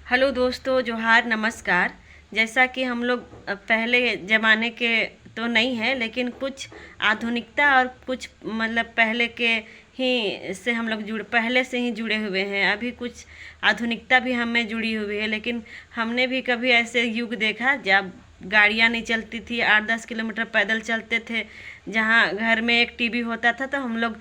Hello दोस्तों, जोहार, नमस्कार। जैसा कि हम लोग पहले ज़माने के तो नहीं है, लेकिन कुछ आधुनिकता और कुछ मतलब पहले के ही से हम लोग पहले से ही जुड़े हुए हैं। अभी कुछ आधुनिकता भी हमें जुड़ी हुई है, लेकिन हमने भी कभी ऐसे युग देखा जब गाड़ियाँ नहीं चलती थी, 8-10 किलोमीटर पैदल चलते थे। जहाँ घर में एक टीवी होता था तो हम लोग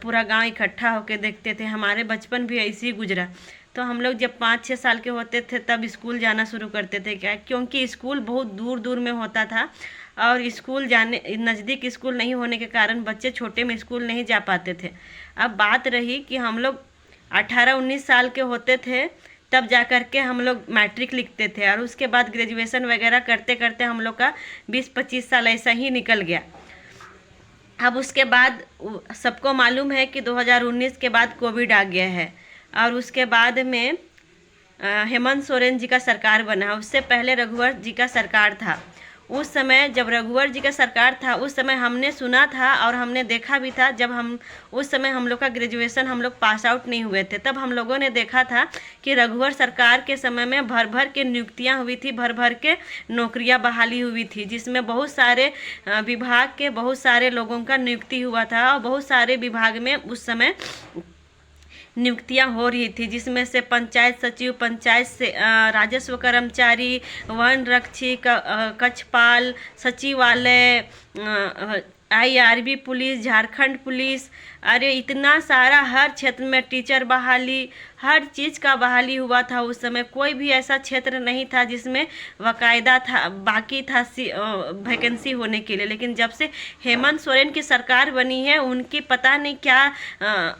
पूरा गांव इकट्ठा होकर देखते थे। हमारे बचपन भी ऐसे ही गुजरा। तो हम लोग जब 5-6 साल के होते थे तब स्कूल जाना शुरू करते थे, क्या क्योंकि स्कूल बहुत दूर दूर में होता था और स्कूल जाने नज़दीक स्कूल नहीं होने के कारण बच्चे छोटे में स्कूल नहीं जा पाते थे। अब बात रही कि हम लोग 18-19 साल के होते थे तब जा कर के हम लोग मैट्रिक लिखते थे, और उसके बाद ग्रेजुएशन वगैरह करते करते हम लोग का 20-25 साल ऐसा ही निकल गया। अब उसके बाद सबको मालूम है कि 2019 के बाद कोविड आ गया है, और उसके बाद में हेमंत सोरेन जी का सरकार बना। उससे पहले रघुवर जी का सरकार था। उस समय जब रघुवर जी का सरकार था उस समय हमने सुना था और हमने देखा भी था। जब हम उस समय हम लोग का ग्रेजुएशन हम लोग पास आउट नहीं हुए थे, तब हम लोगों ने देखा था कि रघुवर सरकार के समय में भर भर के नियुक्तियां हुई थी, भर भर के नौकरियां बहाली हुई थी, जिसमें बहुत सारे विभाग के बहुत सारे लोगों का नियुक्ति हुआ था और बहुत सारे विभाग में उस समय नियुक्तियां हो रही थी, जिसमें से पंचायत सचिव, पंचायत से राजस्व कर्मचारी, वन रक्षी, कक्षपाल, सचिवालय, IRB पुलिस, झारखंड पुलिस, अरे इतना सारा हर क्षेत्र में टीचर बहाली, हर चीज़ का बहाली हुआ था। उस समय कोई भी ऐसा क्षेत्र नहीं था जिसमें बाकायदा था बाकी था वैकेंसी होने के लिए। लेकिन जब से हेमंत सोरेन की सरकार बनी है, उनकी पता नहीं क्या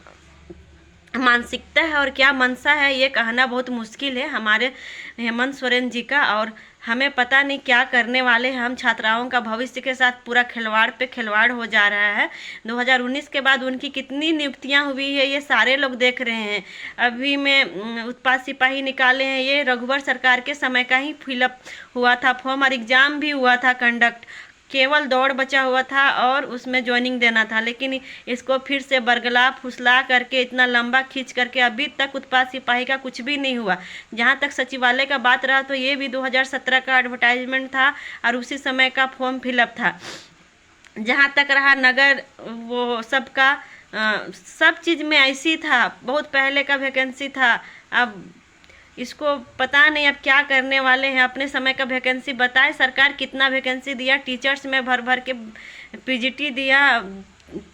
मानसिकता है और क्या मनसा है, ये कहना बहुत मुश्किल है हमारे हेमंत सोरेन जी का। और हमें पता नहीं क्या करने वाले हैं। हम छात्राओं का भविष्य के साथ पूरा खिलवाड़ पे खिलवाड़ हो जा रहा है। 2019 के बाद उनकी कितनी नियुक्तियां हुई है ये सारे लोग देख रहे हैं। अभी में उत्पाद सिपाही निकाले हैं, ये रघुवर सरकार के समय का ही फिलअप हुआ था फॉर्म, और एग्ज़ाम भी हुआ था कंडक्ट। केवल दौड़ बचा हुआ था और उसमें ज्वाइनिंग देना था, लेकिन इसको फिर से बरगला फुसला करके इतना लंबा खींच करके अभी तक उत्पाद सिपाही का कुछ भी नहीं हुआ। जहाँ तक सचिवालय का बात रहा तो ये भी 2017 का एडवर्टाइजमेंट था और उसी समय का फॉर्म फिलअप था। जहाँ तक रहा नगर, वो सबका सब चीज़ में ऐसी था, बहुत पहले का वैकेंसी था। अब इसको पता नहीं अब क्या करने वाले हैं। अपने समय का वैकेंसी बताए सरकार, कितना वैकेंसी दिया टीचर्स में, भर भर के PGT दिया,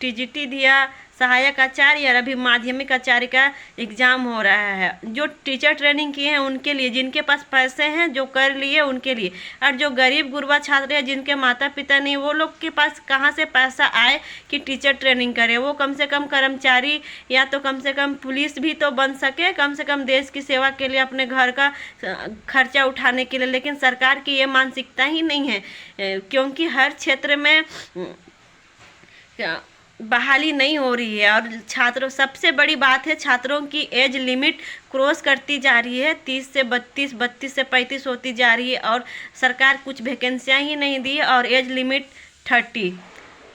TGT दिया, सहायक आचार्य, और अभी माध्यमिक आचार्य का एग्ज़ाम हो रहा है। जो टीचर ट्रेनिंग किए हैं उनके लिए, जिनके पास पैसे हैं जो कर लिए उनके लिए, और जो गरीब गुरबा छात्र हैं जिनके माता पिता नहीं, वो लोग के पास कहाँ से पैसा आए कि टीचर ट्रेनिंग करे। वो कम से कम कर्मचारी या तो कम से कम पुलिस भी तो बन सके, कम से कम देश की सेवा के लिए, अपने घर का खर्चा उठाने के लिए। लेकिन सरकार की ये मानसिकता ही नहीं है, क्योंकि हर क्षेत्र में बहाली नहीं हो रही है। और छात्रों, सबसे बड़ी बात है छात्रों की एज लिमिट क्रॉस करती जा रही है, 30 से 32, 32 से 35 होती जा रही है, और सरकार कुछ वैकेंसियाँ ही नहीं दी, और एज लिमिट 30।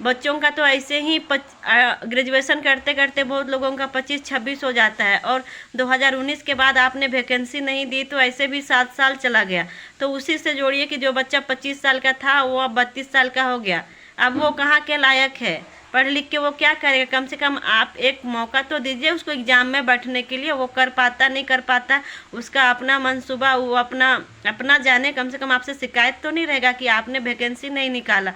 बच्चों का तो ऐसे ही ग्रेजुएशन करते करते बहुत लोगों का 25-26 हो जाता है, और 2019 के बाद आपने वैकेंसी नहीं दी तो ऐसे भी 7 साल चला गया। तो उसी से जोड़िए कि जो बच्चा 25 साल का था वो अब 32 साल का हो गया। अब वो कहाँ के लायक है, पढ़ लिख के वो क्या करेगा। कम से कम आप एक मौका तो दीजिए उसको एग्ज़ाम में बैठने के लिए। वो कर पाता नहीं कर पाता, उसका अपना मनसूबा, वो अपना अपना जाने। कम से कम आपसे शिकायत तो नहीं रहेगा कि आपने वैकेंसी नहीं निकाला।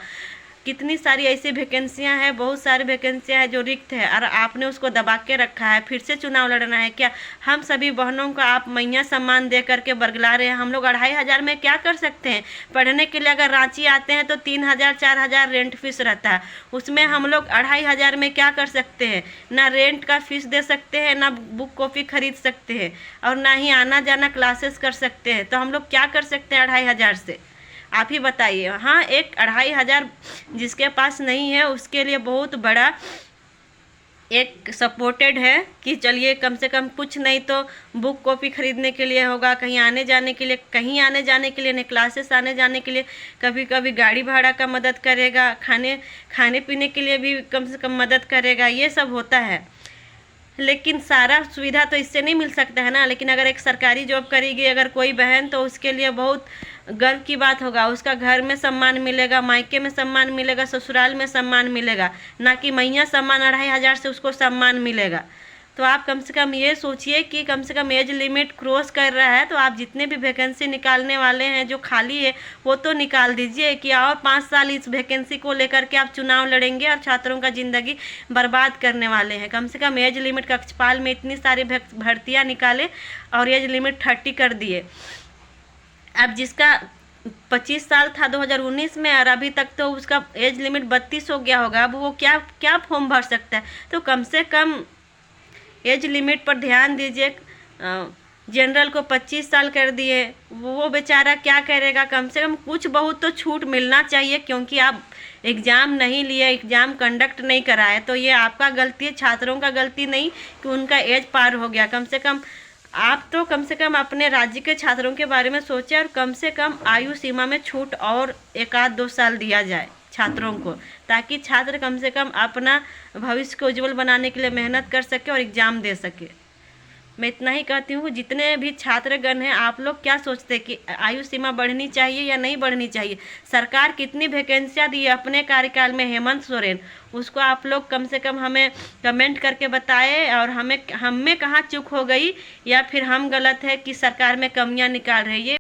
कितनी सारी ऐसी वैकेंसियां हैं, बहुत सारी वैकेंसियां हैं जो रिक्त है, और आपने उसको दबा के रखा है। फिर से चुनाव लड़ना है क्या? हम सभी बहनों को आप मैया सम्मान दे करके बरगला रहे हैं। हम लोग 2500 में क्या कर सकते हैं? पढ़ने के लिए अगर रांची आते हैं तो 3000-4000 रेंट फीस रहता है, उसमें हम लोग 2500 में क्या कर सकते हैं? ना रेंट का फीस दे सकते हैं, ना बुक कॉपी खरीद सकते हैं, और ना ही आना जाना क्लासेस कर सकते हैं। तो हम लोग क्या कर सकते हैं 2500 से? आप ही बताइए। हाँ, एक 2500 जिसके पास नहीं है उसके लिए बहुत बड़ा एक सपोर्टेड है कि चलिए कम से कम कुछ नहीं तो बुक कॉपी खरीदने के लिए होगा, कहीं आने जाने के लिए, कहीं आने जाने के लिए नहीं, क्लासेस आने जाने के लिए, कभी कभी गाड़ी भाड़ा का मदद करेगा, खाने पीने के लिए भी कम से कम मदद करेगा। ये सब होता है। लेकिन सारा सुविधा तो इससे नहीं मिल सकता है ना। लेकिन अगर एक सरकारी जॉब करेगी अगर कोई बहन, तो उसके लिए बहुत गर्व की बात होगा। उसका घर में सम्मान मिलेगा, मायके में सम्मान मिलेगा, ससुराल में सम्मान मिलेगा, ना कि महीना सम्मान 2,500 से उसको सम्मान मिलेगा। तो आप कम से कम ये सोचिए कि कम से कम एज लिमिट क्रॉस कर रहा है तो आप जितने भी वैकेंसी निकालने वाले हैं जो खाली है वो तो निकाल दीजिए, कि और 5 साल इस वैकेंसी को लेकर के आप चुनाव लड़ेंगे और छात्रों का ज़िंदगी बर्बाद करने वाले हैं। कम से कम एज लिमिट कक्षपाल में इतनी सारी भर्तियाँ निकाले और एज लिमिट 30 कर दिए। अब जिसका 25 साल था 2019 में और अभी तक तो उसका एज लिमिट 32 हो गया होगा, अब वो क्या क्या फॉर्म भर सकता है। तो कम से कम एज लिमिट पर ध्यान दीजिए। जनरल को 25 साल कर दिए, वो बेचारा क्या करेगा। कम से कम कुछ बहुत तो छूट मिलना चाहिए, क्योंकि आप एग्ज़ाम नहीं लिए, एग्ज़ाम कंडक्ट नहीं कराए, तो ये आपका गलती है, छात्रों का गलती नहीं कि उनका एज पार हो गया। कम से कम आप तो कम से कम अपने राज्य के छात्रों के बारे में सोचें और कम से कम आयु सीमा में छूट और 1-2 साल दिया जाए छात्रों को, ताकि छात्र कम से कम अपना भविष्य को उज्जवल बनाने के लिए मेहनत कर सके और एग्ज़ाम दे सके। मैं इतना ही कहती हूँ। जितने भी छात्रगण हैं, आप लोग क्या सोचते हैं कि आयु सीमा बढ़नी चाहिए या नहीं बढ़नी चाहिए? सरकार कितनी वैकेंसियाँ दी है अपने कार्यकाल में, हेमंत सोरेन, उसको आप लोग कम से कम हमें कमेंट करके बताएं, और हमें कहाँ चूक हो गई या फिर हम गलत है कि सरकार में कमियाँ निकाल रही है।